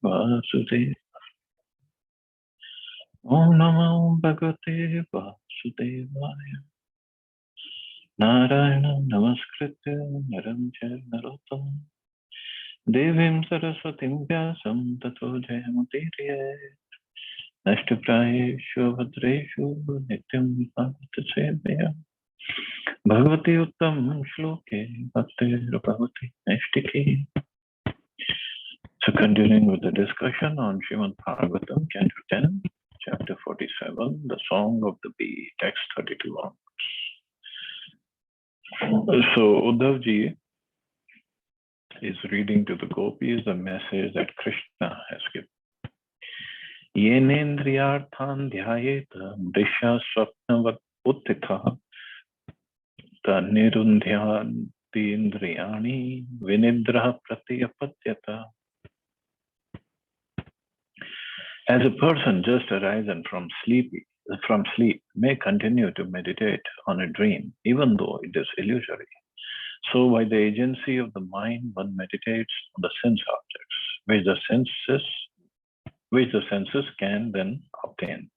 Vasudeva. Om Namo Bhagavate Vasudevaya. Narayana Namaskritya Naram Chaiva Narottam Devim Saraswatim Vyasam Tato Jayamutiraya Nashtaprayeshu Bhadreshu Nityam Bhagavata Sevaya Bhagavati Uttam Shloke Bhakti Rupavati Nashtiki. So continuing with the discussion on Srimad Bhagavatam, Canto 10, Chapter 47, the Song of the Bee, text 32 on. So Uddhav ji is reading to the gopis the message that Krishna has given. Yenendriyarthan dhyayeta drisha swapnavat uttitha tanirundhyanti indriyani vinidraha pratyapatyata. As a person just arisen from sleep may continue to meditate on a dream, even though it is illusory. So by the agency of the mind, one meditates on the sense objects, which the senses can then obtain.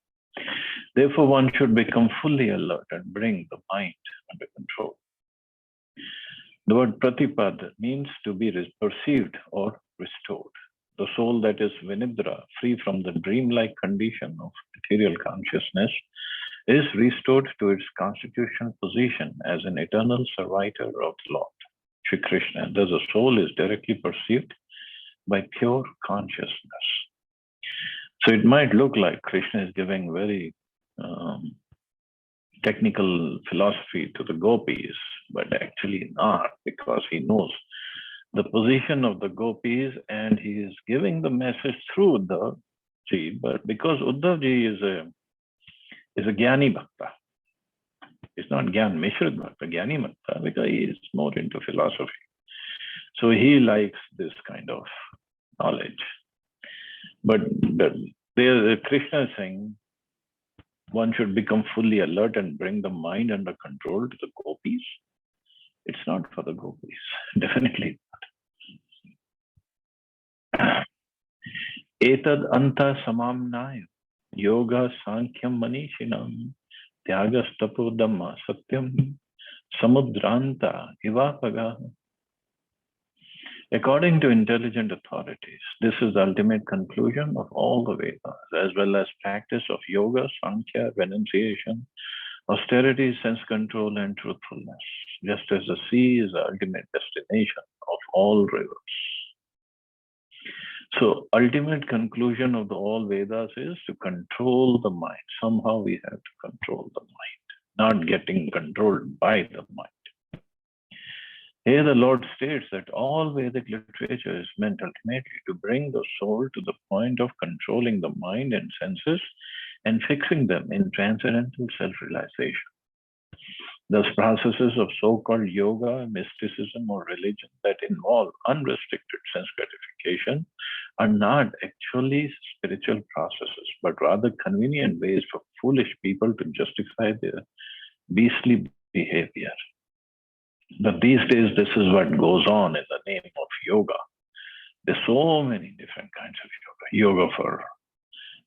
Therefore, one should become fully alert and bring the mind under control. The word pratipad means to be perceived or restored. The soul that is vinidra, free from the dreamlike condition of material consciousness, is restored to its constitutional position as an eternal servitor of the Lord, Shri Krishna. Thus, the soul is directly perceived by pure consciousness. So it might look like Krishna is giving very technical philosophy to the gopis, but actually not, because he knows the position of the gopis and he is giving the message through Uddhav ji. But because Uddhav ji is a Jnani Bhakta, it's not Gyan Mishra Bhakta, Jnani Bhakta, because he is more into philosophy. So he likes this kind of knowledge. But there, Krishna is saying one should become fully alert and bring the mind under control to the gopis. It's not for the gopis, definitely not. Etad anta samamnaya yoga sankhya manishinam tyagas tapo dhamma satyam samudranta ivapaga. According to intelligent authorities, this is the ultimate conclusion of all the Vedas, as well as practice of yoga, sankhya, renunciation, austerity, sense control, and truthfulness, just as the sea is the ultimate destination of all rivers. So, ultimate conclusion of the all Vedas is to control the mind. Somehow we have to control the mind, not getting controlled by the mind. Here the Lord states that all Vedic literature is meant ultimately to bring the soul to the point of controlling the mind and senses and fixing them in transcendental self-realization. Thus, processes of so-called yoga, mysticism, or religion that involve unrestricted sense gratification are not actually spiritual processes, but rather convenient ways for foolish people to justify their beastly behavior. But these days, this is what goes on in the name of yoga. There's so many different kinds of yoga. Yoga for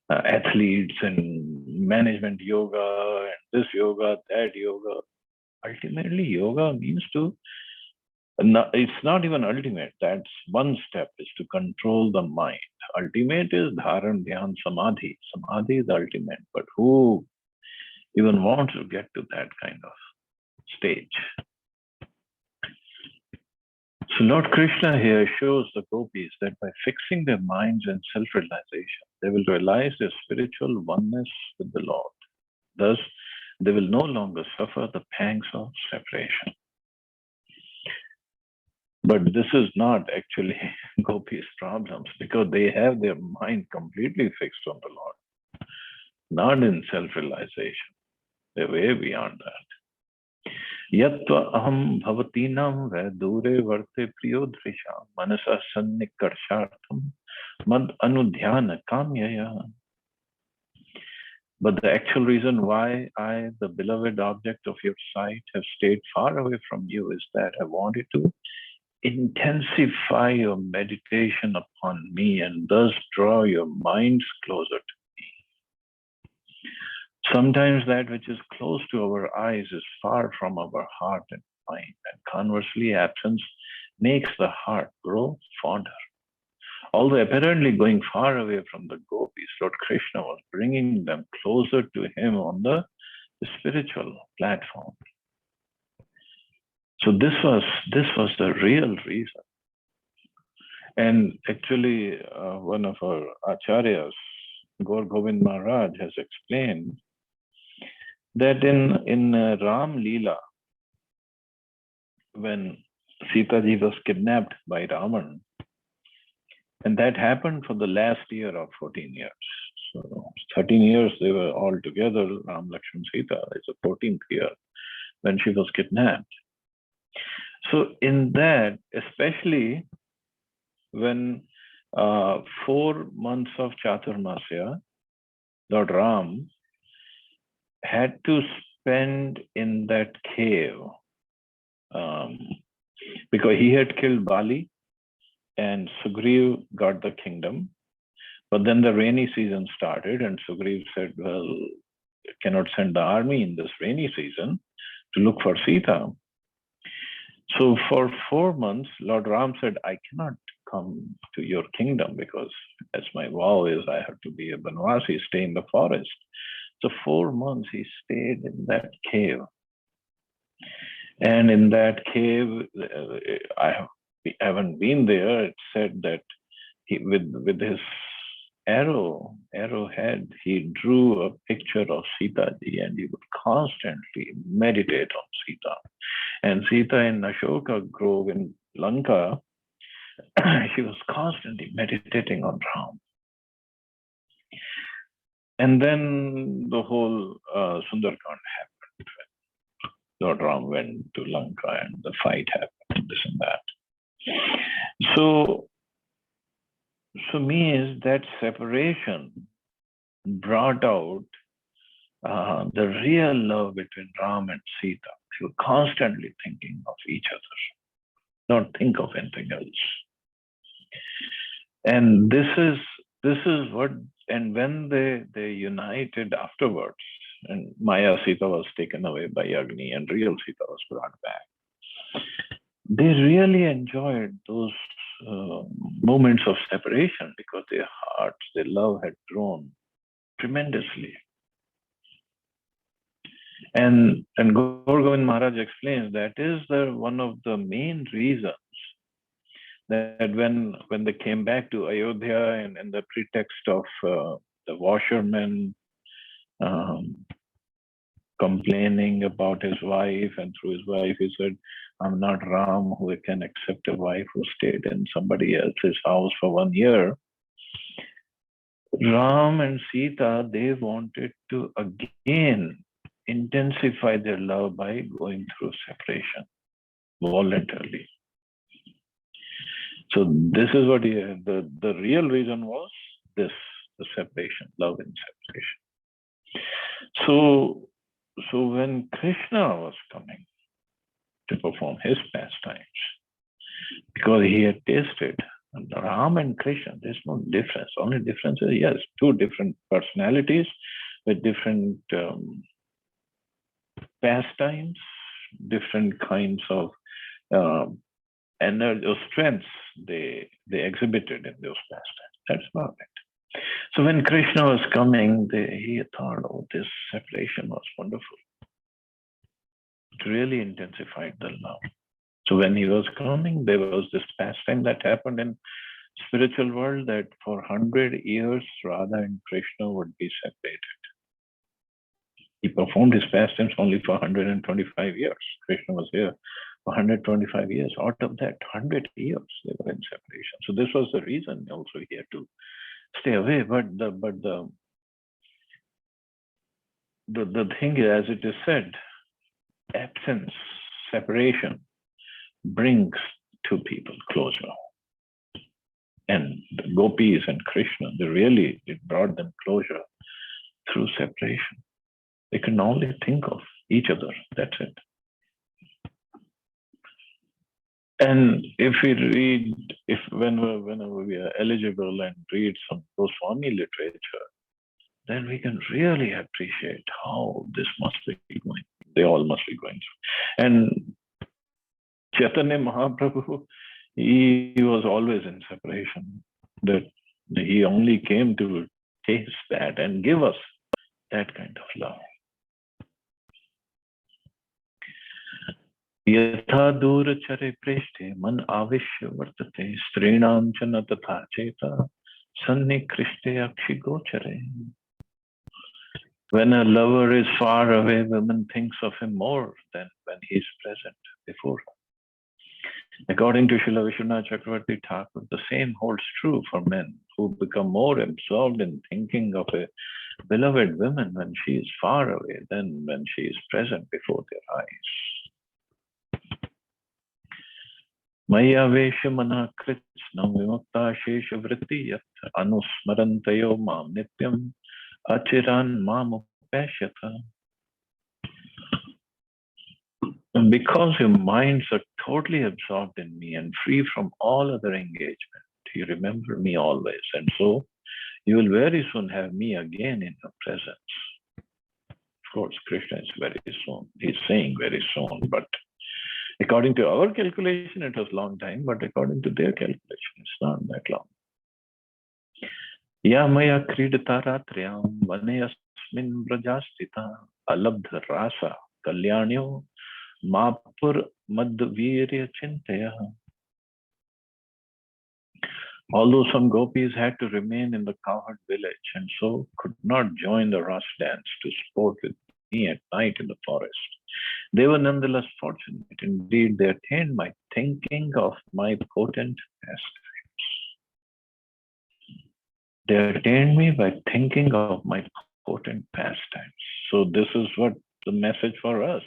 athletes and management yoga and this yoga, that yoga. Ultimately, yoga means to, it's not even ultimate. That's one step, is to control the mind. Ultimate is dharan, dhyan, samadhi. Samadhi is ultimate, but who even wants to get to that kind of stage? So Lord Krishna here shows the gopis that by fixing their minds in self-realization, they will realize their spiritual oneness with the Lord. Thus, they will no longer suffer the pangs of separation. But this is not actually gopis' problems, because they have their mind completely fixed on the Lord, not in self-realization. They're way beyond that. Yatva aham bhavatinam vedure varte priyodrisha manasa sannikarshartham mad anudhyana kamyaya. But the actual reason why I, the beloved object of your sight, have stayed far away from you is that I wanted to intensify your meditation upon me and thus draw your minds closer to me. Sometimes that which is close to our eyes is far from our heart and mind, and conversely, absence makes the heart grow fonder. Although apparently going far away from the gopis, Lord Krishna was bringing them closer to him on the spiritual platform. So this was the real reason. And actually, one of our acharyas, Gaur Govind Maharaj, has explained that in Ram Leela, when Sita ji was kidnapped by Ravan, and that happened for the last year of 14 years. So 13 years they were all together, Ram, Lakshman, Sita. It's the 14th year when she was kidnapped. So in that, especially when 4 months of Chaturmasya, Lord Ram had to spend in that cave because he had killed Bali and Sugriv got the kingdom. But then the rainy season started and Sugriv said, well, cannot send the army in this rainy season to look for Sita. So for 4 months, Lord Ram said, I cannot come to your kingdom because as my vow is, I have to be a Banwasi, stay in the forest. So 4 months he stayed in that cave. And in that cave, I haven't been there. It said that he, with his arrowhead, he drew a picture of Sita ji and he would constantly meditate on Sita. And Sita in Ashoka Grove in Lanka, she was constantly meditating on Ram. And then the whole Sundarkand happened. Lord Ram went to Lanka and the fight happened, this and that. So means that separation brought out the real love between Ram and Sita. They were constantly thinking of each other, not think of anything else. And this is what, and when they united afterwards, and Maya Sita was taken away by Agni and real Sita was brought back, they really enjoyed those moments of separation because their hearts, their love had grown tremendously. And Gaur Govind Maharaj explains that is one of the main reasons that when they came back to Ayodhya and the pretext of the washerman complaining about his wife, and through his wife he said, I'm not Ram who can accept a wife who stayed in somebody else's house for 1 year. Ram and Sita, they wanted to again intensify their love by going through separation voluntarily. So this is what the real reason was this, the separation, love and separation. So when Krishna was coming to perform his pastimes, because he had tasted Ram and Krishna, there's no difference. Only difference is, yes, 2 different personalities with different pastimes, different kinds of energy or strengths they exhibited in those pastimes. That's about it. So when Krishna was coming, he thought, oh, this separation was wonderful. It really intensified the love. So when he was coming, there was this pastime that happened in spiritual world that for 100 years, Radha and Krishna would be separated. He performed his pastimes only for 125 years. Krishna was here for 125 years. Out of that 100 years, they were in separation. So this was the reason also he had to stay away. But the thing is, as it is said, absence, separation brings 2 people closer. And the gopis and Krishna, it brought them closer through separation. They can only think of each other. That's it. And if we read, if whenever we are eligible and read some Goswami literature, then we can really appreciate how this must be going. They all must be going through. And Chaitanya Mahaprabhu, he was always in separation. That he only came to taste that and give us that kind of love. यथा दूर चरे प्रेष्ठे मन आविश्य वर्तते स्त्रीणां च न तथा चेता सन्निकृष्टे अक्षिगोचरे. When a lover is far away, woman thinks of him more than when he is present before her. According to Srila Vishwanath Chakravarti Thakur, the same holds true for men who become more absorbed in thinking of a beloved woman when she is far away than when she is present before their eyes. Maya vesha mana kritsna vimukta shesha vritti yat anusmarantayo mam nityam achiran mam upashyata. And because your minds are totally absorbed in me and free from all other engagement, you remember me always. And so you will very soon have me again in your presence. Of course, Krishna is very soon. He's saying very soon, but according to our calculation, it was a long time, but according to their calculation, it's not that long. Ya maya kridata ratriyam vaneyasmin vrajastita alabdha rasa kalyanyo mapur madhvirya chintaya. Although some gopis had to remain in the cowherd village and so could not join the Ras dance to sport with me at night in the forest, they were nonetheless fortunate. Indeed, they attained my thinking of my potent pastimes. They attained me by thinking of my potent pastimes. So this is what the message for us.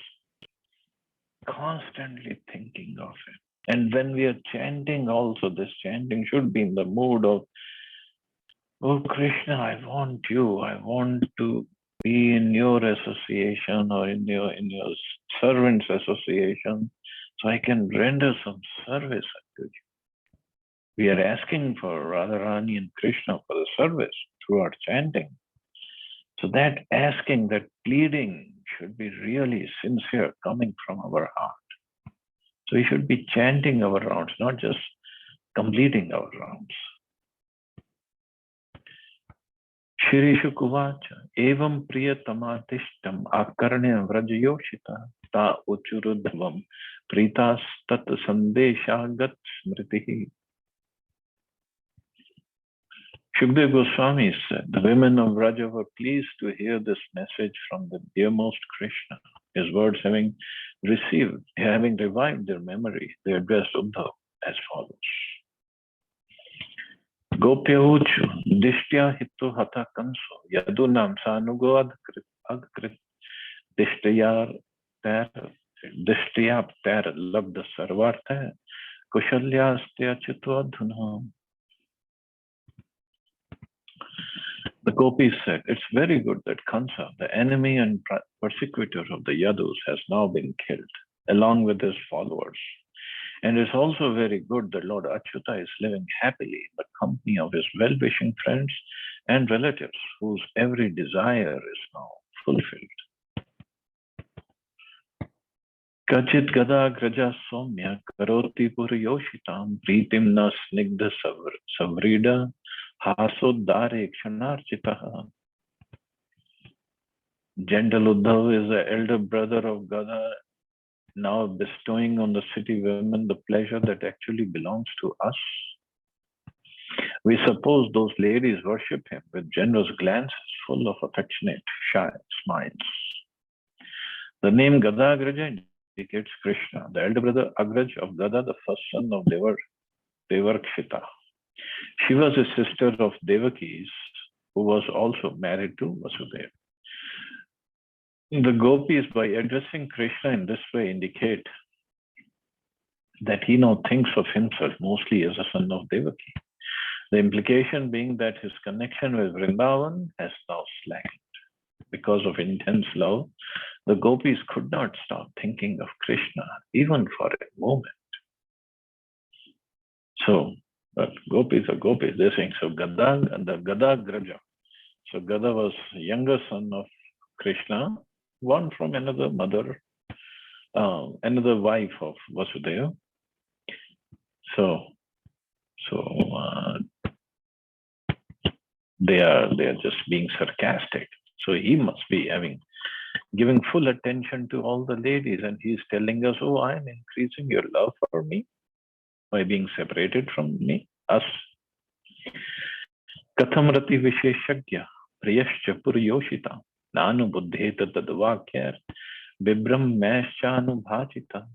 Constantly thinking of it. And when we are chanting also, this chanting should be in the mood of, oh Krishna, I want you. I want to be in your association or in your servants' association so I can render some service to you. We are asking for Radharani and Krishna for the service through our chanting. So that asking, that pleading should be really sincere, coming from our heart. So we should be chanting our rounds, not just completing our rounds. Shri Shukuvacha, evam priyatamatishtam akarnya vrajayoshita ta uchurudhavam pritas tat sandeshagat smritihi. Shukdev Goswami said, the women of Vraja were pleased to hear this message from the dearmost Krishna. His words having revived their memory, they addressed Uddhav as follows. Gopyauchu dishtya hito hata kanso yadunam sanugo adkrit dishtayar labda sarvartha kushalyastya chito adhuna. The gopis said, it's very good that Kansa, the enemy and persecutor of the Yadus, has now been killed, along with his followers. And it's also very good that Lord Achyuta is living happily in the company of his well-wishing friends and relatives, whose every desire is now fulfilled. Kachit gada graja somya karoti puriyoshitam pritim na snigdha savrida hasoddare kshanarchitaha. Gentle Uddhav is the elder brother of Gada, now bestowing on the city women the pleasure that actually belongs to us. We suppose those ladies worship him with generous glances full of affectionate, shy smiles. The name Gadagraja indicates Krishna, the elder brother Agraj of Gada, the first son of Devarkshita. She was a sister of Devaki's, who was also married to Vasudeva. The gopis, by addressing Krishna in this way, indicate that he now thinks of himself mostly as a son of Devaki. The implication being that his connection with Vrindavan has now slackened. Because of intense love, the gopis could not stop thinking of Krishna even for a moment. So, but gopis are gopis. They're saying, so Gada and the Gada Graja. So Gada was younger son of Krishna, one from another mother, another wife of Vasudeva. So they are just being sarcastic. So he must be giving full attention to all the ladies, and he's telling us, "Oh, I'm increasing your love for me by being separated from me, us." Katham rati visheshagya priyascha puryoshita nanu buddheta tadvakyar vibram maschanubhajita.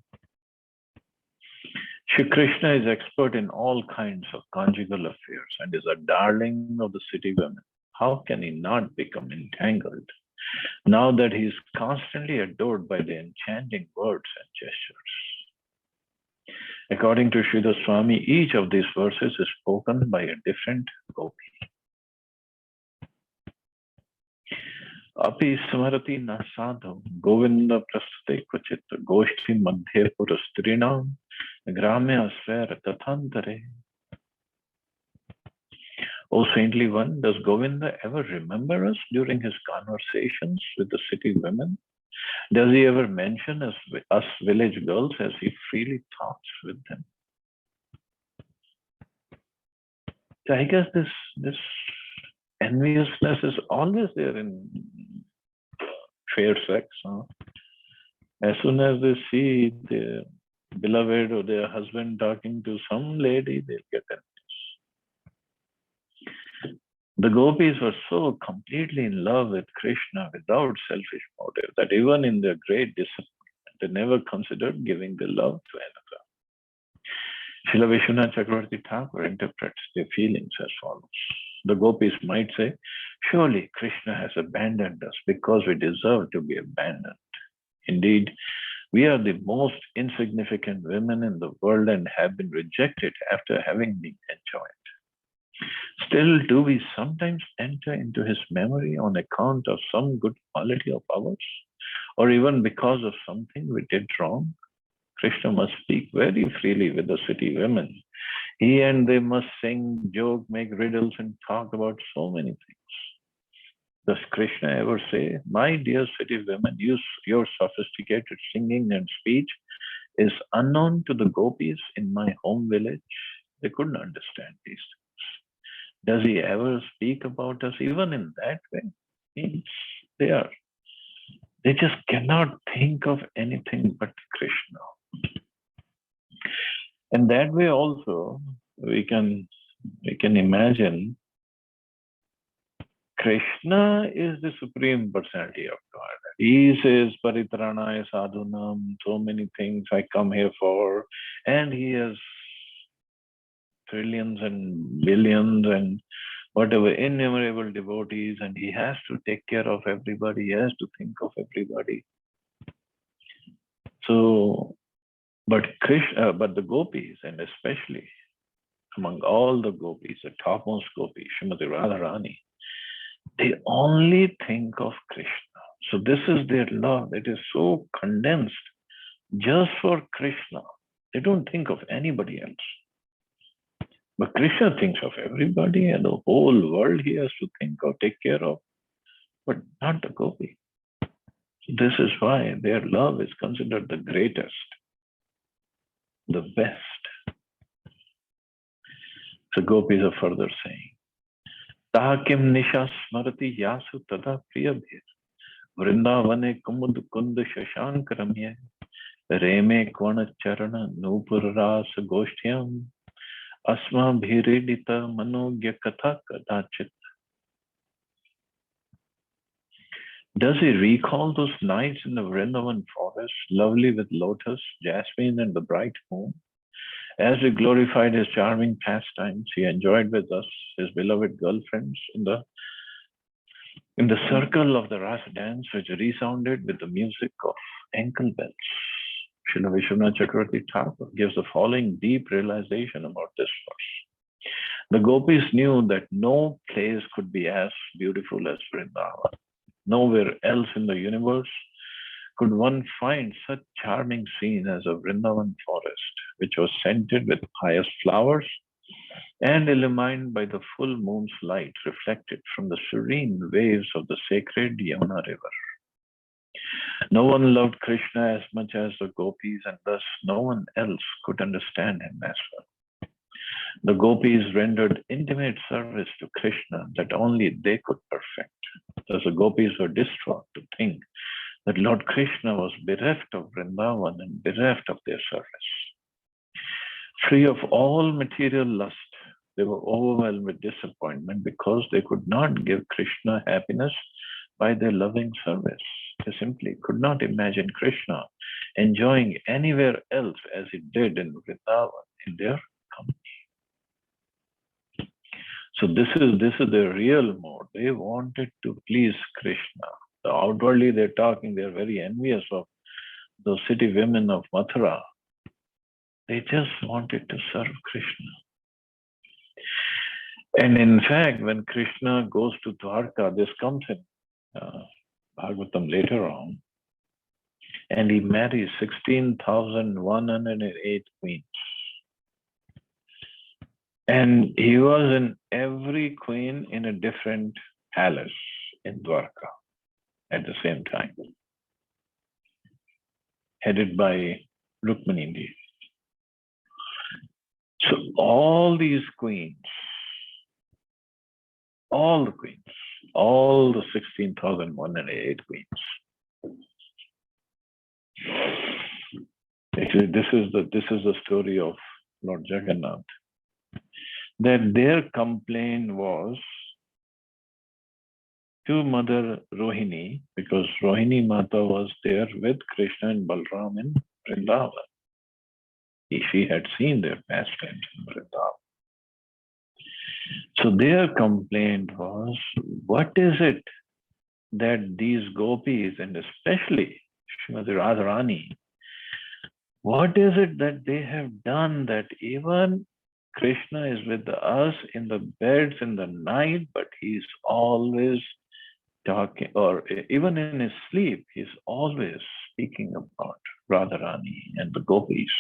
Shri Krishna is expert in all kinds of conjugal affairs and is a darling of the city women. How can he not become entangled now that he is constantly adored by the enchanting words and gestures? According to Sridhar Swami, each of these verses is spoken by a different gopi. Api smarati na sadhu govinda prastate kvachit goshti madhye purastrinam gramya svera tathantare. O saintly one, does Govinda ever remember us during his conversations with the city women? Does he ever mention us village girls as he freely talks with them? So I guess this enviousness is always there in fair sex. Huh? As soon as they see their beloved or their husband talking to some lady, they'll get envious. The gopis were so completely in love with Krishna without selfish motive that even in their great disappointment, they never considered giving their love to another. Srila Vishwanath Chakravarti Thakur interprets their feelings as follows. The gopis might say, surely Krishna has abandoned us because we deserve to be abandoned. Indeed, we are the most insignificant women in the world and have been rejected after having been enjoyed. Still, do we sometimes enter into his memory on account of some good quality of ours, or even because of something we did wrong? Krishna must speak very freely with the city women. He and they must sing, joke, make riddles, and talk about so many things. Does Krishna ever say, my dear city women, your sophisticated singing and speech is unknown to the gopis in my home village? They couldn't understand these things. Does he ever speak about us even in that way? Means they just cannot think of anything but Krishna. And that way also we can imagine Krishna is the Supreme Personality of God. He says, Paritranaya sadhunam, so many things I come here for, and he has trillions and billions and whatever innumerable devotees, and he has to take care of everybody, he has to think of everybody. So, but the gopis, and especially among all the gopis, the topmost gopi, Srimati Radharani, they only think of Krishna. So this is their love. It is so condensed just for Krishna. They don't think of anybody else. But Krishna thinks of everybody and the whole world he has to think of, take care of, but not the gopi. This is why their love is considered the greatest, the best. So gopis are further saying, Tahakim nisha smarati yasu tada priyabhir vrindavane kumud kund shashank ramye reme kwana charana nupur ras goshthyam asma bhiridita manogya katha kadachit. Does he recall those nights in the Vrindavan forest, lovely with lotus, jasmine, and the bright moon? As we glorified his charming pastimes, he enjoyed with us his beloved girlfriends in the circle of the Rasa dance, which resounded with the music of ankle bells. Srila Vishwanath Chakravarti Thakur gives the following deep realization about this verse. The gopis knew that no place could be as beautiful as Vrindavan. Nowhere else in the universe could one find such charming scene as a Vrindavan forest, which was scented with pious flowers and illumined by the full moon's light reflected from the serene waves of the sacred Yamuna river. No one loved Krishna as much as the gopis, and thus no one else could understand him as well. The gopis rendered intimate service to Krishna that only they could perfect. Thus the gopis were distraught to think that Lord Krishna was bereft of Vrindavan and bereft of their service. Free of all material lust, they were overwhelmed with disappointment because they could not give Krishna happiness by their loving service. They simply could not imagine Krishna enjoying anywhere else as he did in Vrindavan in their company. So this is their real mode. They wanted to please Krishna. So outwardly they're talking, they're very envious of those city women of Mathura. They just wanted to serve Krishna. And in fact, when Krishna goes to Dwarka, this comes in Bhagavatam later on, and he marries 16,108 queens. And he was in every queen in a different palace in Dwarka at the same time, headed by Rukmini Devi. So all these queens, all the 16,108 queens. Actually, this is the story of Lord Jagannath. That their complaint was to Mother Rohini, because Rohini Mata was there with Krishna and Balram in Vrindavan. She had seen their pastimes in Vrindavan. So their complaint was, what is it that these gopis, and especially Srimati Radharani, what is it that they have done that even Krishna is with us in the beds in the night, but he's always talking, or even in his sleep, he's always speaking about Radharani and the gopis.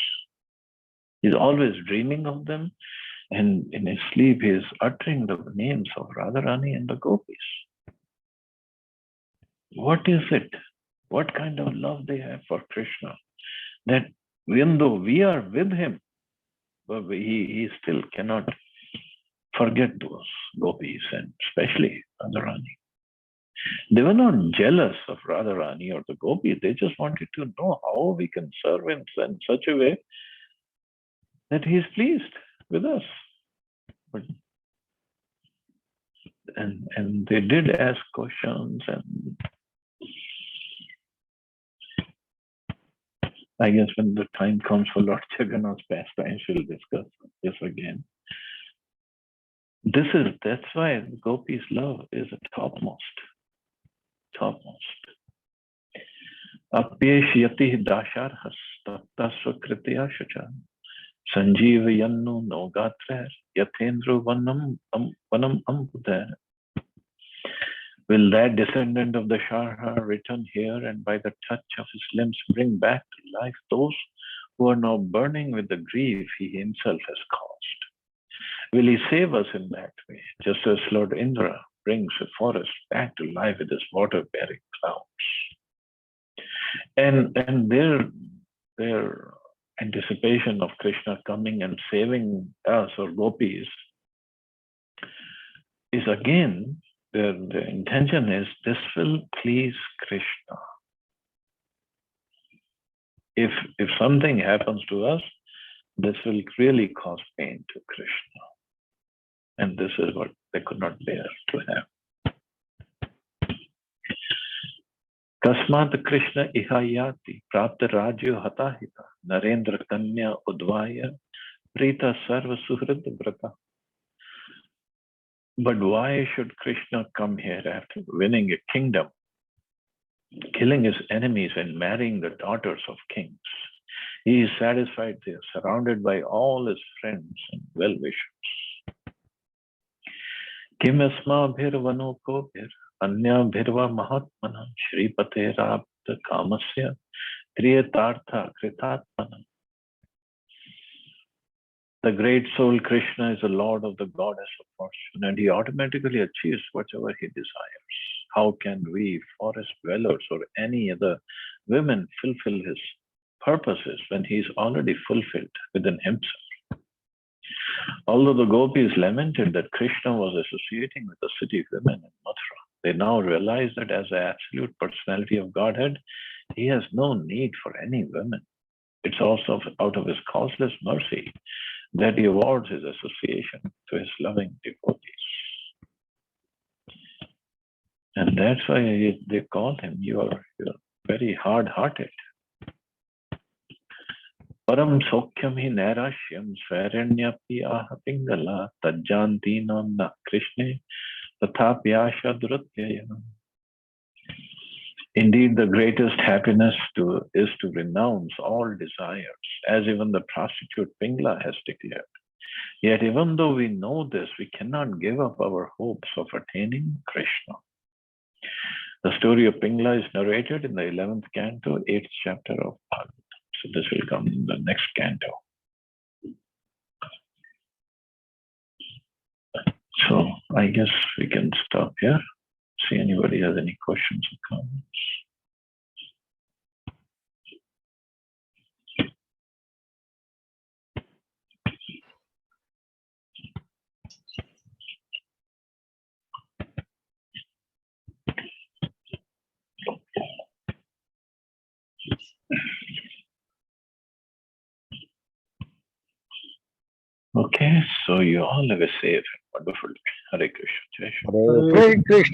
He's always dreaming of them, and in his sleep, he is uttering the names of Radharani and the gopis. What is it? What kind of love they have for Krishna? That even though we are with him, but he still cannot forget those gopis, and especially Radharani. They were not jealous of Radharani or the gopis. They just wanted to know how we can serve him in such a way that he is pleased with us. But, and they did ask questions, and I guess when the time comes for Lord Jagannath's pastimes, we'll discuss this again. That's why gopis' love is a topmost. Apyesh yati dasharhas tapta swakritya shacha sanjeev yannu nogatra yathendra vanam amputa. Will that descendant of the Sharha return here and by the touch of his limbs bring back to life those who are now burning with the grief he himself has caused? Will he save us in that way, just as Lord Indra brings a forest back to life with his water-bearing clouds? And their anticipation of Krishna coming and saving us or gopis is again, the intention is this will please Krishna. If something happens to us, this will really cause pain to Krishna. And this is what they could not bear to have. Kasmat Krishna ihayati prapta rajyo hatahita Narendra Kanya udvaya prita sarva suhrid vrata. But why should Krishna come here after winning a kingdom, killing his enemies and marrying the daughters of kings? He is satisfied there, surrounded by all his friends and well-wishers. Kim asma bhir vano ko bhir anya bhirva mahatmana Shripate Yukta Kamasya Triyatartha Kritatmana. The great soul Krishna is the lord of the goddess of fortune, and he automatically achieves whatever he desires. How can we, forest dwellers or any other women, fulfill his purposes when he is already fulfilled within himself? Although the gopis lamented that Krishna was associating with the city women in Mathura, they now realize that as the absolute personality of Godhead, he has no need for any women. It's also out of his causeless mercy that he awards his association to his loving devotees. And that's why they call him, you're very hard-hearted. Param sokyam hi nairashyam swarenyapi aha pingala tajjanti namna krishne tathapyasha drutyayam. Indeed, the greatest happiness is to renounce all desires, as even the prostitute Pingla has declared. Yet, even though we know this, we cannot give up our hopes of attaining Krishna. The story of Pingla is narrated in the 11th canto, 8th chapter of Bhagavatam. So this will come in the next canto. So I guess we can stop here. See anybody has any questions or comments. Okay, so you all have a safe and wonderful day. Hare Krishna. Jai Shri. Hare Krishna.